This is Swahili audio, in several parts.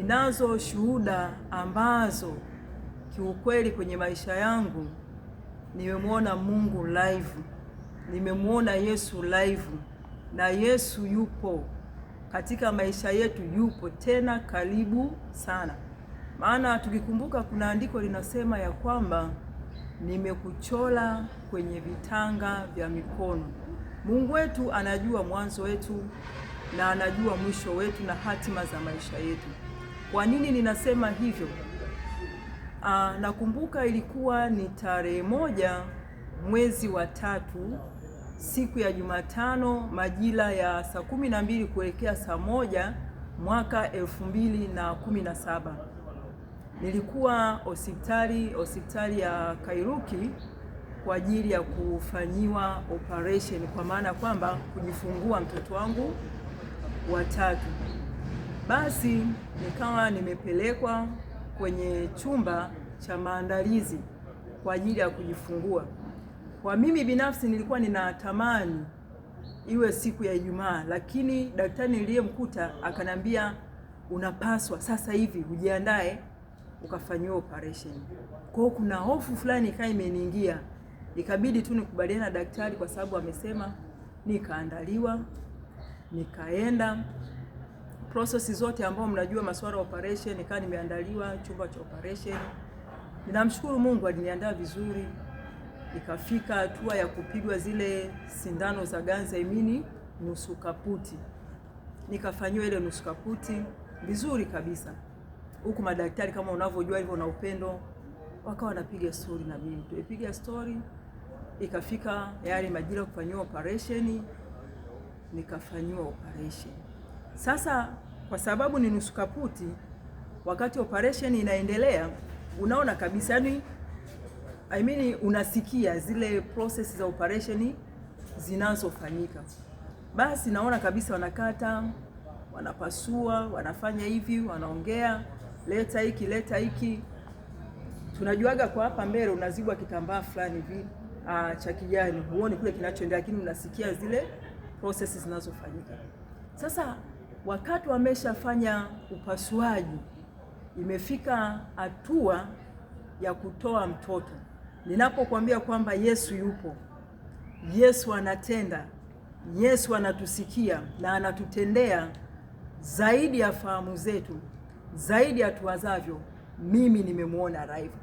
ninazo shuhuda ambazo kiukweli kwenye maisha yangu nimemwona Mungu live, nimemwona Yesu live, na Yesu yupo katika maisha yetu, yupo tena karibu sana. Maana tukikumbuka kuna andiko linasema ya kwamba nimekuchora kwenye vitanga vya mikono. Mungu wetu anajua mwanzo wetu na anajua mwisho wetu na hatima za maisha yetu. Kwa nini ninasema hivyo? Nakumbuka ilikuwa ni tarehe 1 mwezi wa 3 siku ya Jumatano majira ya saa 12 kuelekea saa 1 mwaka 2017. Nilikuwa hospitali ya Kairuki kwa ajili ya kufanyiwa operation, kwa maana kwamba kujifungua mtoto wangu wa 3. Basi nikawa nimepelekwa kwenye chumba cha maandalizi kwa ajili ya kujifungua. Kwa mimi binafsi nilikuwa ninatamani iwe siku ya Ijumaa, lakini daktari niliyemkuta akanambia unapaswa sasa hivi ujiandae ukafanyiwa operation. Kwa hiyo kuna hofu fulani ikawa imeniingia, ikabidi tu nikubaliana na daktari kwa sababu amesema. Nikaandaliwa, nikaenda process zote ambao mnajua masuala ya operation, nikawa nimeandaliwa chumba cha operation. Ninamshukuru Mungu aliniandaa vizuri. Ikafika hatua ya kupigwa zile sindano za ganzi, imini nusu kaputi. Nikafanywa ile nusu kaputi vizuri kabisa. Huku madaktari kama unavyojua hivyo na upendo, wakawa wanapiga story na mimi. Tulipiga story, ikafika yale majira kufanywa operation, nikafanywa operation. Sasa kwa sababu ni nusu kaputi, wakati operation inaendelea, unaona kabisa unasikia zile process za operation zinazofanyika. Basi naona kabisa wanakata, wanapasua, wanafanya hivi, wanaongea, leta hiki. Tunajuaga kwa hapa mbele unazibwa kitambaa fulani hivi cha kijani, huoni kule kinachoendelea, lakini unasikia zile processes zinazofanyika. Sasa wakati wameshafanya upasuaji, imefika hatua ya kutoa mtoto. Ninapokuambia kwamba Yesu yupo, Yesu anatenda, Yesu anatusikia na anatutendea zaidi ya fahamu zetu, zaidi ya tuwazavyo, mimi nimemwona live.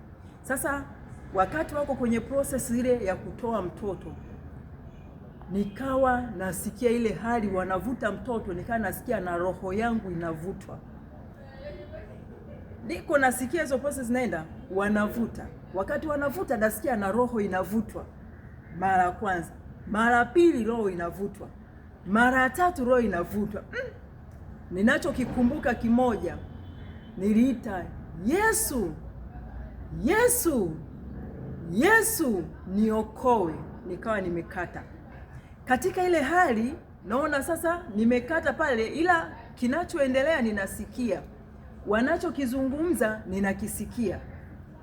Sasa wakati wako kwenye process ile ya kutoa mtoto, nikawa nasikia ile hali wanavuta mtoto, nikawa nasikia na roho yangu inavutwa. Niko nasikia hizo process zinaenda, wanavuta. Wakati wanavuta nasikia na roho inavutwa. Mara ya kwanza, mara ya pili roho inavutwa, mara ya 3 roho inavutwa. Ninachokikumbuka kimoja, niliita Yesu, Yesu, Yesu niokoe. Nikawa nimekata. Katika ile hali naona sasa nimekata pale, ila kinachoendelea ninasikia, wanachokizungumza ninakisikia,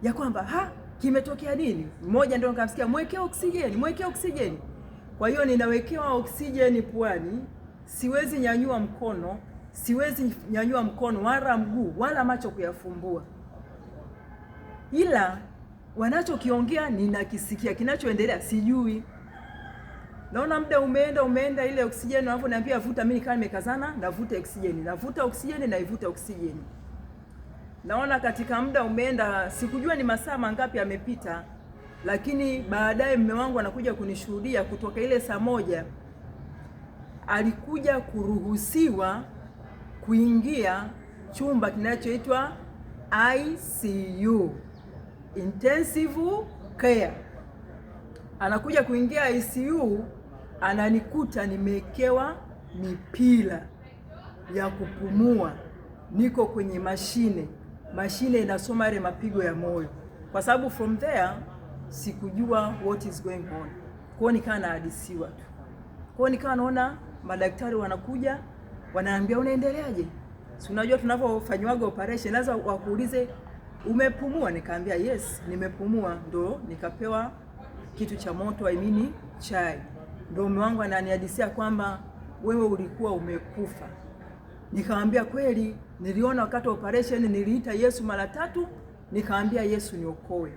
ya kwamba kimetokea nini. Mmoja ndio nikamsikia mwekea oksijeni, mwekea oksijeni. Kwa hiyo ninawekewa oksijeni puani, siwezi nyanyua mkono wala mguu wala macho kuyafumbua, ila wanachokiongea ninakisikia, kinachoendelea sijui. Naona muda umeenda ile oksijeni wanaponiambia vuta, mimi nikawa nimekazana navuta oksijeni, navuta oksijeni, naivuta oksijeni. Naona katika muda umeenda, sikujua ni masaa mangapi yamepita, lakini baadaye mume wangu anakuja kunishuhudia kutoka ile saa 1 alikuja kuruhusiwa kuingia chumba kinachoitwa ICU, intensive care. Anakuja kuingia ICU, ananikuta nimewekewa mipira ya kupumua, niko kwenye mashine inasoma ile mapigo ya moyo, kwa sababu from there sikujua what is going on. Kwa hiyo nikaa nahadisiwa tu. Kwa hiyo nikaa naona madaktari wanakuja wanaambia unaendeleaje? Si unajua tunapofanywaga operation lazima wakuulize umepumua. Nikaambia yes nimepumua. Ndo nikapewa kitu cha moto, chai. Ndo mume wangu ananihadisia kwamba wewe ulikuwa umekufa. Nikamwambia kweli Niliona wakati wa operation niliita Yesu mara 3, nikaambia Yesu niokoe.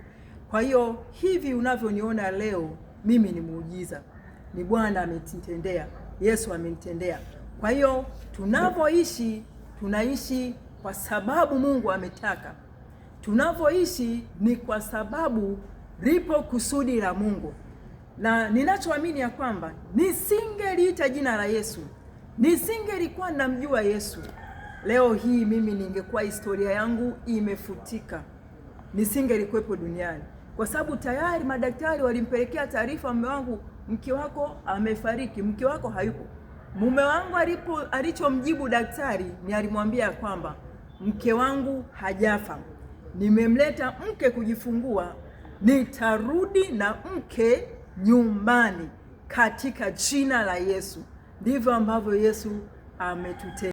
Kwa hiyo hivi unavyoniona leo mimi ni muujiza. Ni Bwana amenitendea, Yesu amenitendea. Kwa hiyo tunavyoishi, tunaishi kwa sababu Mungu ametaka. Tunavyoishi ni kwa sababu lipo kusudi la Mungu. Na ninachoamini ya kwamba nisingeliita jina la Yesu, nisingelikuwa namjua Yesu, leo hii mimi ningekuwa historia yangu imefutika, nisingelikuwepo duniani. Kwa sababu tayari madaktari walimpelekea taarifa mume wangu, mke wako amefariki, mke wako hayupo. Mume wangu alichomjibu daktari ni alimwambia kwamba mke wangu hajafa, nimemleta mke kujifungua, nitarudi na mke nyumbani katika jina la Yesu. Ndivyo ambavyo Yesu ametutendea.